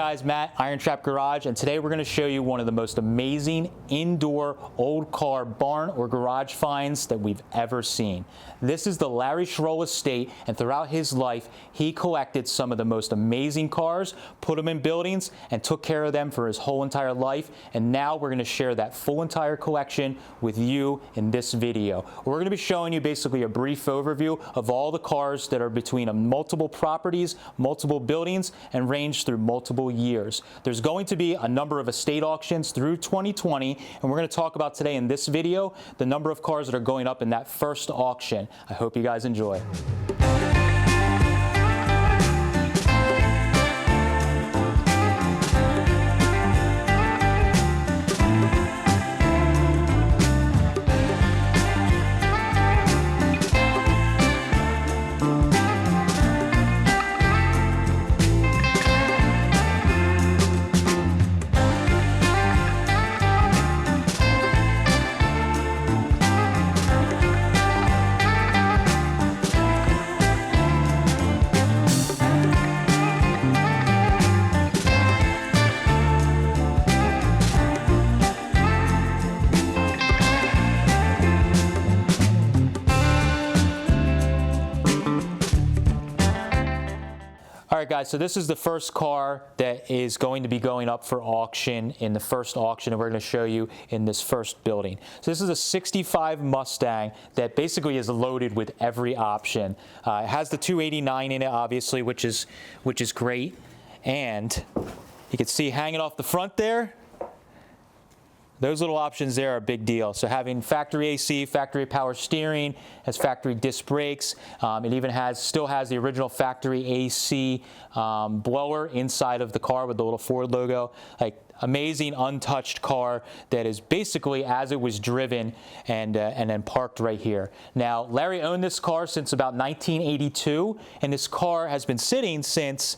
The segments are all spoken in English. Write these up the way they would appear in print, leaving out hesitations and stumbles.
guys, Matt, IronTrap Garage, and today we're going to show you one of the most amazing indoor old car barn or garage finds that we've ever seen. This is the Larry Schroll estate, and throughout his life, he collected some of the most amazing cars, put them in buildings, and took care of them for his whole entire life. And now we're going to share that full entire collection with you in this video. We're going to be showing you basically a brief overview of all the cars that are between multiple properties, multiple buildings, and range through multiple years. There's going to be a number of estate auctions through 2020, and we're going to talk about today in this video the number of cars that are going up in that first auction. I hope you guys enjoy. All right, guys, so this is the first car that is going to be going up for auction in the first auction, and we're going to show you in this first building. So this is a 65 Mustang that basically is loaded with every option. It has the 289 in it, obviously, which is great. And you can see hanging off the front there, those little options there are a big deal. So having factory AC, factory power steering, has factory disc brakes. It even still has the original factory AC blower inside of the car with the little Ford logo. Like, amazing untouched car that is basically as it was driven and then parked right here. Now, Larry owned this car since about 1982, and this car has been sitting since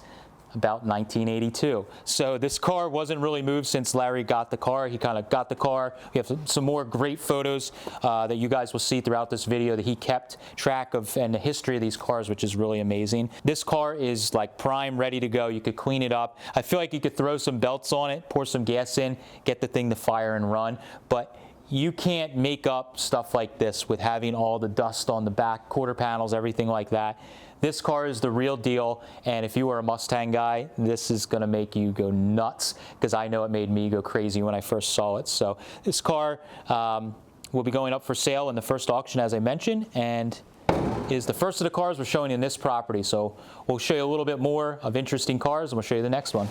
about 1982. So this car wasn't really moved since Larry got the car. He kind of got the car. We have some more great photos that you guys will see throughout this video that he kept track of and the history of these cars, which is really amazing. This car is like prime, ready to go. You could clean it up. I feel like you could throw some belts on it, pour some gas in, get the thing to fire and run. But you can't make up stuff like this with having all the dust on the back, quarter panels, everything like that. This car is the real deal, and if you are a Mustang guy, this is going to make you go nuts, because I know it made me go crazy when I first saw it. So this car will be going up for sale in the first auction, as I mentioned, and is the first of the cars we're showing in this property. So we'll show you a little bit more of interesting cars, and we'll show you the next one.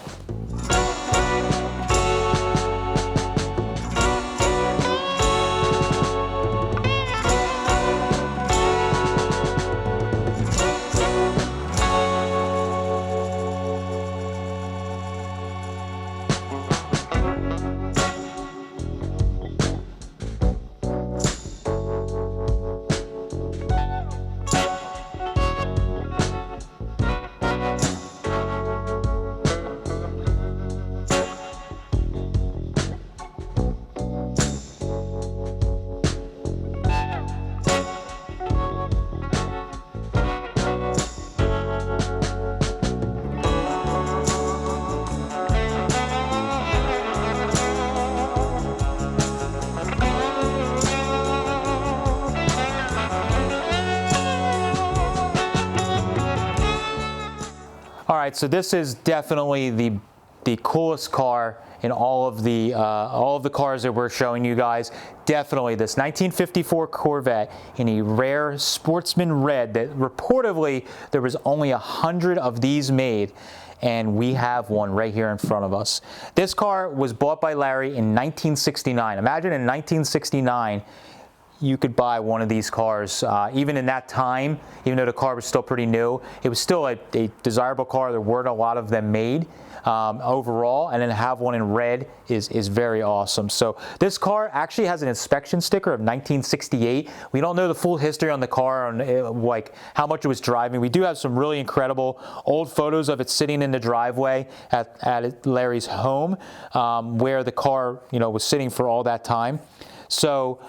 All right, so this is definitely the coolest car in all of the cars that we're showing you guys. Definitely this 1954 Corvette in a rare sportsman red that reportedly there was only 100 of these made, and we have one right here in front of us. This car was bought by Larry in 1969. Imagine in 1969 you could buy one of these cars. Even in that time, even though the car was still pretty new, it was still a desirable car. There weren't a lot of them made overall, and then to have one in red is very awesome. So this car actually has an inspection sticker of 1968. We don't know the full history on the car, on like how much it was driving. We do have some really incredible old photos of it sitting in the driveway at Larry's home, where the car was sitting for all that time. So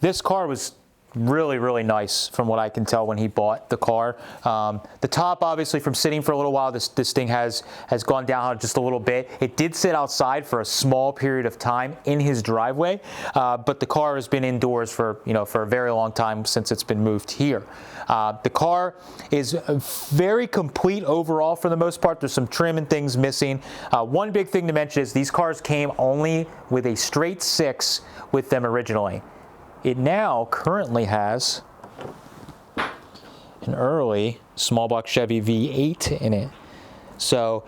this car was really, really nice from what I can tell when he bought the car. The top, obviously, from sitting for a little while, this thing has gone down just a little bit. It did sit outside for a small period of time in his driveway, but the car has been indoors for, for a very long time since it's been moved here. The car is very complete overall for the most part. There's some trim and things missing. One big thing to mention is these cars came only with a straight 6 with them originally. It now currently has an early small block Chevy V8 in it. So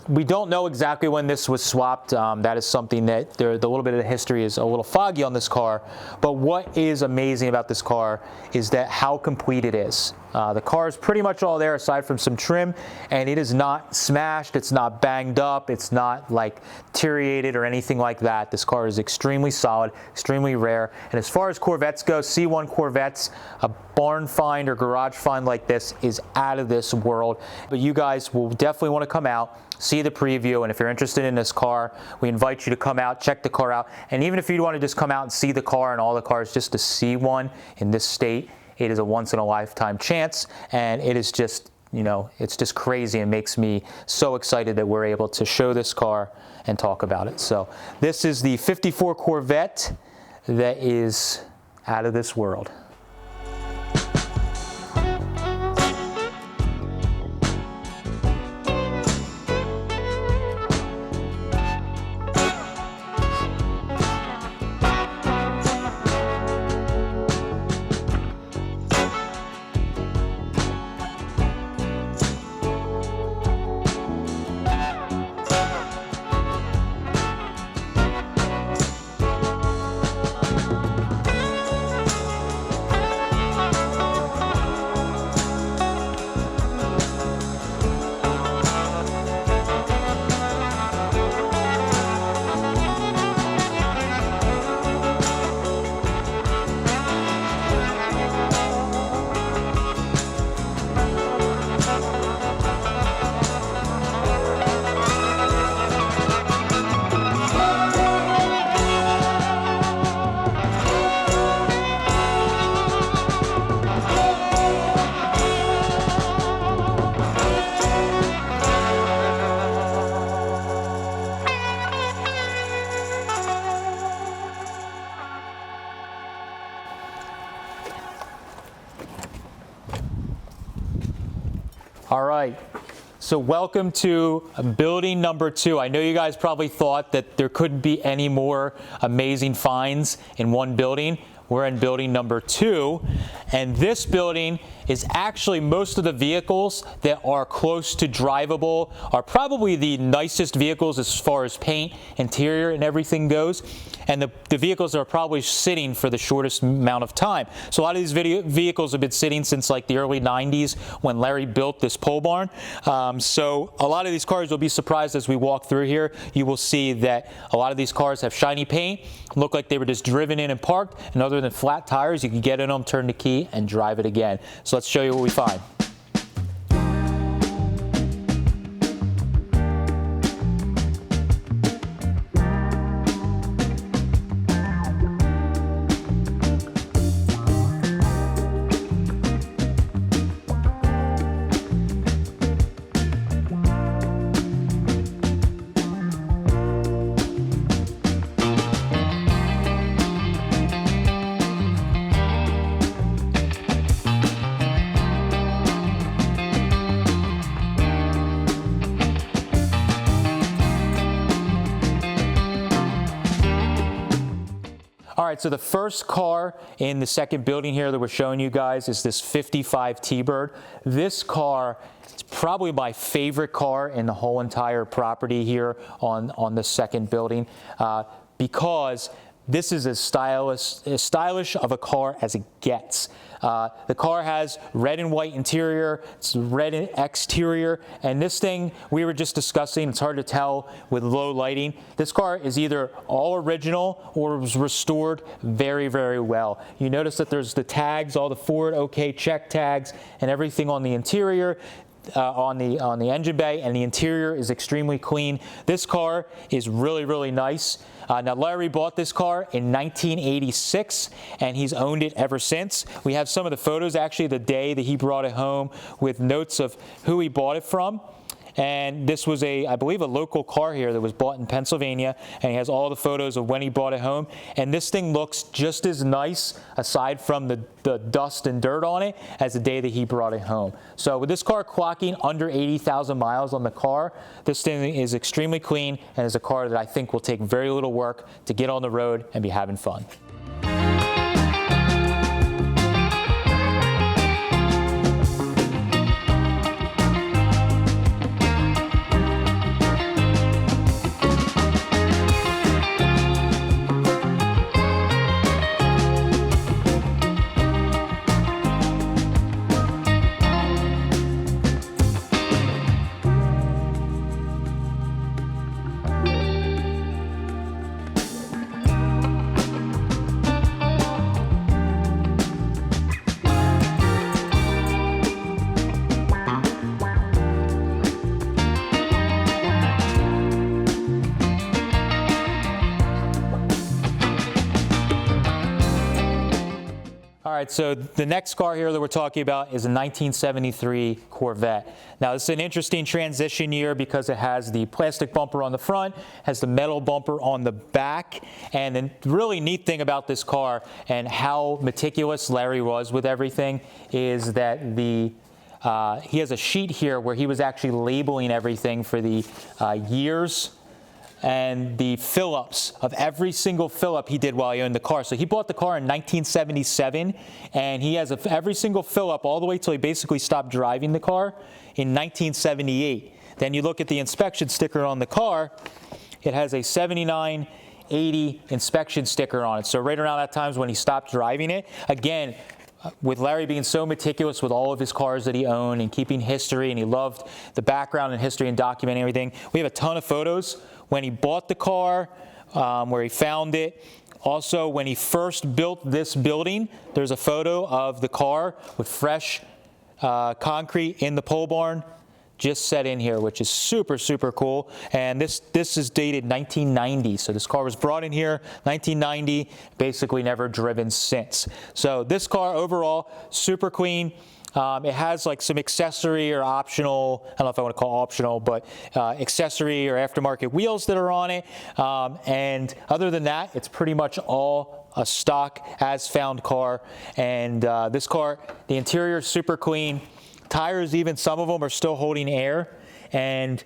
we don't know exactly when this was swapped. That is something that the little bit of the history is a little foggy on this car. But what is amazing about this car is that how complete it is. The car is pretty much all there aside from some trim, and it is not smashed, it's not banged up, it's not like deteriorated or anything like that. This car is extremely solid, extremely rare. And as far as Corvettes go, C1 Corvettes, a barn find or garage find like this is out of this world. But you guys will definitely want to come out, see the preview, and if you're interested in this car, we invite you to come out, check the car out. And even if you want to just come out and see the car and all the cars, just to see one in this state, it is a once-in-a-lifetime chance, and it is just, it's just crazy and makes me so excited that we're able to show this car and talk about it. So this is the 54 Corvette that is out of this world. All right, so welcome to building number 2. I know you guys probably thought that there couldn't be any more amazing finds in one building. We're in building number 2, and this building is actually most of the vehicles that are close to drivable are probably the nicest vehicles as far as paint, interior, and everything goes. And the vehicles are probably sitting for the shortest amount of time. So a lot of these vehicles have been sitting since like the early 90s when Larry built this pole barn. So a lot of these cars, you'll be surprised as we walk through here. You will see that a lot of these cars have shiny paint, look like they were just driven in and parked, and other than flat tires, you can get in them, turn the key, and drive it again. So let's show you what we find. All right, so the first car in the second building here that we're showing you guys is this 55 T-Bird. This car is probably my favorite car in the whole entire property here on the second building because this is as stylish of a car as it gets. The car has red and white interior, it's red exterior, and this thing we were just discussing, it's hard to tell with low lighting. This car is either all original or was restored very, very well. You notice that there's the tags, all the Ford OK check tags and everything on the interior. on the engine bay, and the interior is extremely clean. This car is really, really nice. Now, Larry bought this car in 1986, and he's owned it ever since. We have some of the photos, actually, the day that he brought it home with notes of who he bought it from. And this was I believe, a local car here that was bought in Pennsylvania, and he has all the photos of when he bought it home. And this thing looks just as nice, aside from the dust and dirt on it, as the day that he brought it home. So with this car clocking under 80,000 miles on the car, this thing is extremely clean and is a car that I think will take very little work to get on the road and be having fun. All right, so the next car here that we're talking about is a 1973 Corvette. Now, this is an interesting transition year because it has the plastic bumper on the front, has the metal bumper on the back, and the really neat thing about this car and how meticulous Larry was with everything is that he has a sheet here where he was actually labeling everything for the years and the fill-ups of every single fill-up he did while he owned the car. So he bought the car in 1977, and he has every single fill-up all the way till he basically stopped driving the car in 1978. Then you look at the inspection sticker on the car, it has a 79, 80 inspection sticker on it. So right around that time is when he stopped driving it. Again, with Larry being so meticulous with all of his cars that he owned and keeping history, and he loved the background and history and documenting everything, we have a ton of photos when he bought the car, where he found it. Also, when he first built this building, there's a photo of the car with fresh concrete in the pole barn just set in here, which is super, super cool. And this is dated 1990. So this car was brought in here 1990, basically never driven since. So this car overall, super clean. It has like some accessory or optional, I don't know if I want to call it optional, but accessory or aftermarket wheels that are on it. And other than that, it's pretty much all a stock as found car. And this car, the interior is super clean. Tires, even some of them are still holding air. And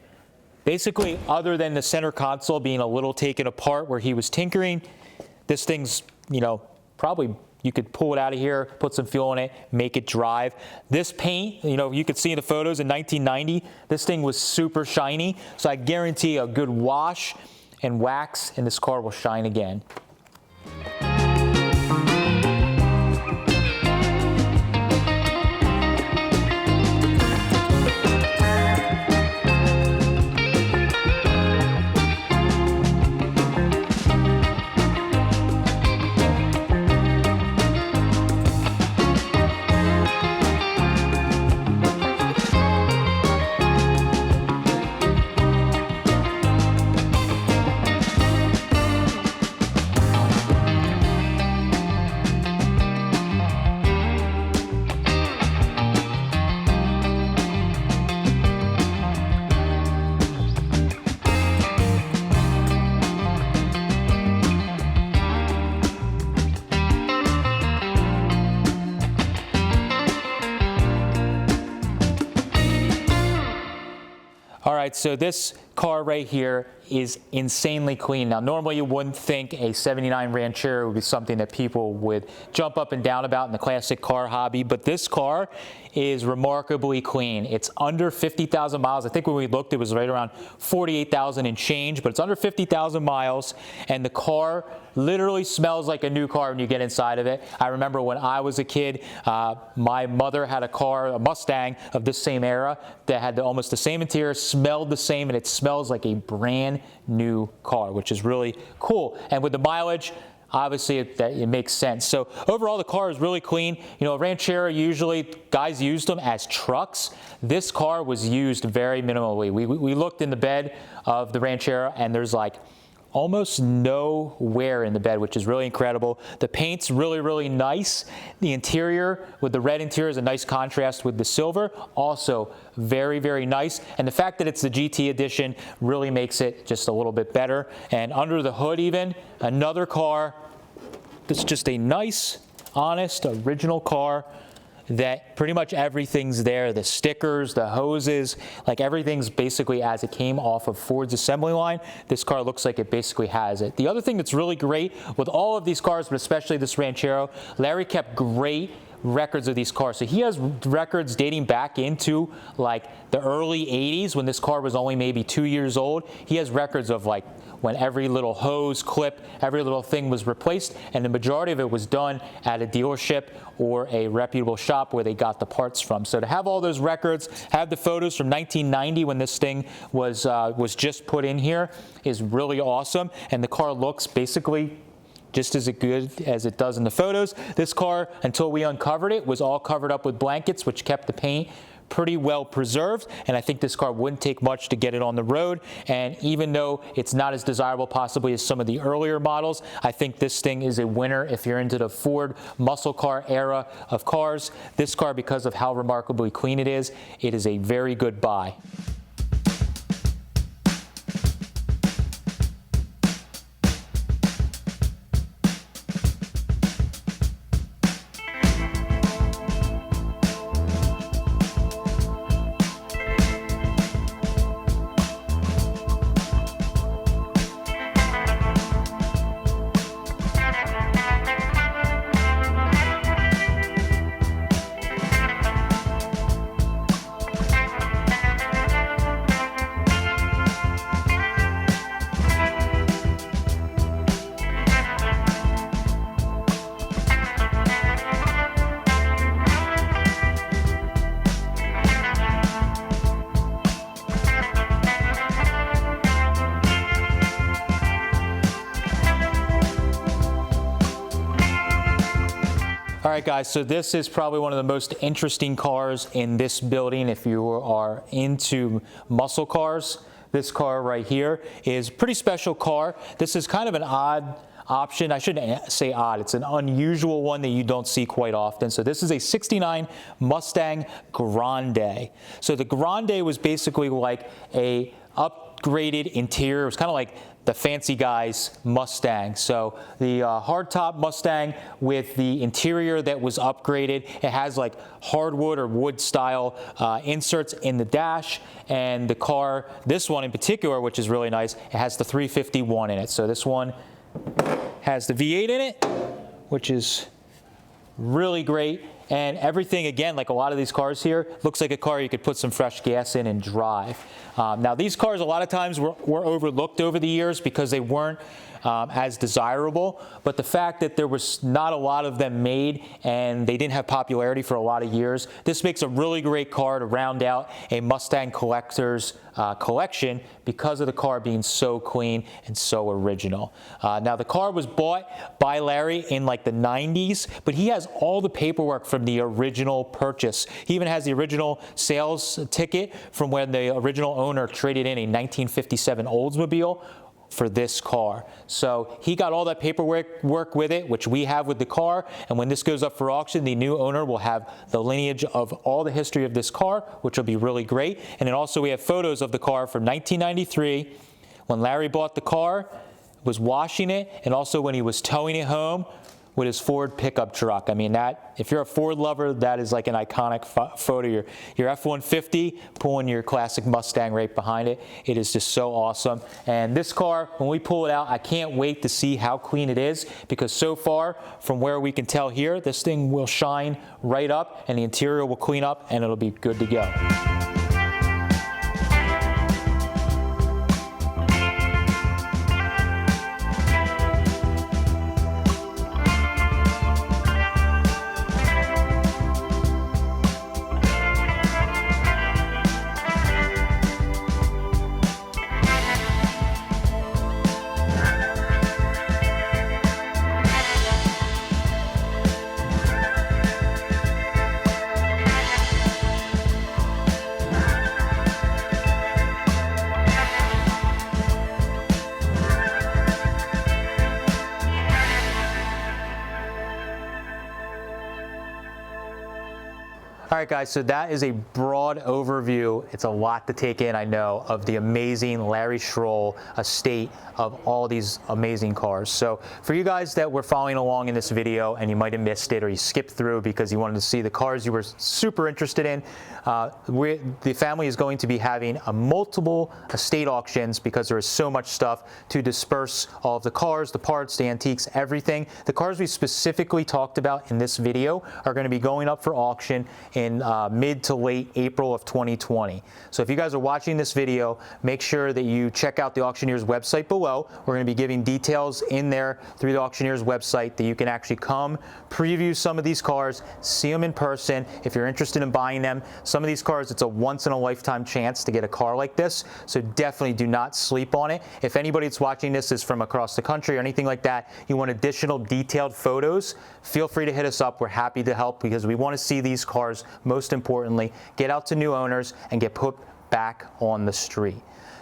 basically, other than the center console being a little taken apart where he was tinkering, this thing's, probably you could pull it out of here, put some fuel in it, make it drive. This paint, you could see in the photos in 1990, this thing was super shiny. So I guarantee a good wash and wax, and this car will shine again. All right, so this car right here is insanely clean. Now, normally you wouldn't think a 79 Ranchero would be something that people would jump up and down about in the classic car hobby, but this car is remarkably clean. It's under 50,000 miles. I think when we looked, it was right around 48,000 and change, but it's under 50,000 miles, and the car literally smells like a new car when you get inside of it. I remember when I was a kid, my mother had a car, a Mustang of this same era, that had almost the same interior, smelled the same, and it smells like a brand new car, which is really cool. And with the mileage, obviously it makes sense. So overall, the car is really clean. You know, a Ranchero, usually guys used them as trucks. This car was used very minimally. We looked in the bed of the Ranchero, and there's like almost no wear in the bed, which is really incredible. The paint's really, really nice. The interior with the red interior is a nice contrast with the silver. Also very, very nice. And the fact that it's the GT edition really makes it just a little bit better. And under the hood even, another car that's just a nice, honest, original car that pretty much everything's there. The stickers, the hoses, like everything's basically as it came off of Ford's assembly line. This car looks like it basically has it. The other thing that's really great with all of these cars, but especially this Ranchero, Larry kept great records of these cars. So he has records dating back into like the early 80s when this car was only maybe 2 years old. He has records of like when every little hose, clip, every little thing was replaced, and the majority of it was done at a dealership or a reputable shop where they got the parts from. So to have all those records, have the photos from 1990 when this thing was just put in here is really awesome, and the car looks basically just as good as it does in the photos. This car, until we uncovered it, was all covered up with blankets, which kept the paint pretty well preserved, and I think this car wouldn't take much to get it on the road. And even though it's not as desirable possibly as some of the earlier models, I think this thing is a winner if you're into the Ford muscle car era of cars. This car, because of how remarkably clean it is a very good buy. All right, guys, so this is probably one of the most interesting cars in this building if you are into muscle cars. This car right here is a pretty special car. This is kind of an odd option. I shouldn't say odd. It's an unusual one that you don't see quite often. So this is a 69 Mustang Grande. So the Grande was basically like a upgraded interior. It was kind of like the fancy guy's Mustang. So the hardtop Mustang with the interior that was upgraded. It has like hardwood or wood style inserts in the dash, and the car, this one in particular, which is really nice, it has the 351 in it. So this one has the V8 in it, which is really great. And everything, again, like a lot of these cars here, looks like a car you could put some fresh gas in and drive. Now, these cars a lot of times were overlooked over the years because they weren't as desirable, but the fact that there was not a lot of them made and they didn't have popularity for a lot of years, this makes a really great car to round out a Mustang collector's collection because of the car being so clean and so original. Now, the car was bought by Larry in like the 90s, but he has all the paperwork from the original purchase. He even has the original sales ticket from when the original owner traded in a 1957 Oldsmobile for this car. So he got all that paperwork with it, which we have with the car, and when this goes up for auction, the new owner will have the lineage of all the history of this car, which will be really great. And then also we have photos of the car from 1993, when Larry bought the car, was washing it, and also when he was towing it home with his Ford pickup truck. I mean, that, if you're a Ford lover, that is like an iconic photo. Your F-150 pulling your classic Mustang right behind it. It is just so awesome. And this car, when we pull it out, I can't wait to see how clean it is, because so far, from where we can tell here, this thing will shine right up and the interior will clean up and it'll be good to go. All right, guys, so that is a broad overview. It's a lot to take in, I know, of the amazing Larry Schroll estate of all these amazing cars. So for you guys that were following along in this video and you might have missed it or you skipped through because you wanted to see the cars you were super interested in, the family is going to be having multiple estate auctions because there is so much stuff to disperse all of the cars, the parts, the antiques, everything. The cars we specifically talked about in this video are going to be going up for auction in mid to late April of 2020. So if you guys are watching this video, make sure that you check out the auctioneer's website below. We're going to be giving details in there through the auctioneer's website that you can actually come, preview some of these cars, see them in person if you're interested in buying them. Some of these cars, it's a once-in-a-lifetime chance to get a car like this, so definitely do not sleep on it. If anybody that's watching this is from across the country or anything like that, you want additional detailed photos, feel free to hit us up. We're happy to help because we want to see these cars, most importantly, get out to new owners and get put back on the street.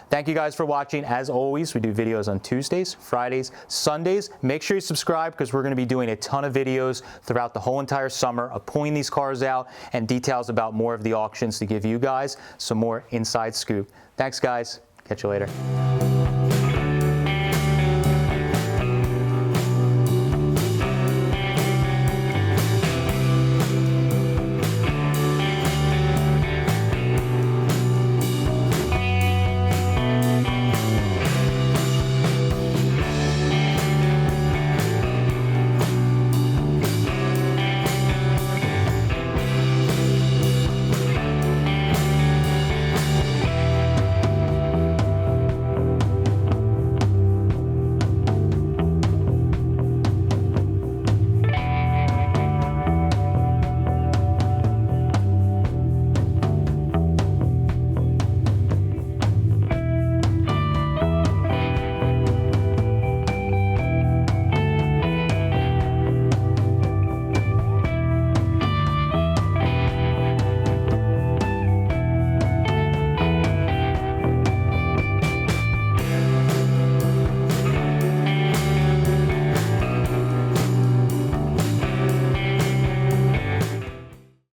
Thank you guys for watching. As always, we do videos on Tuesdays, Fridays, Sundays. Make sure you subscribe because we're going to be doing a ton of videos throughout the whole entire summer of pulling these cars out and details about more of the auctions to give you guys some more inside scoop. Thanks, guys. Catch you later.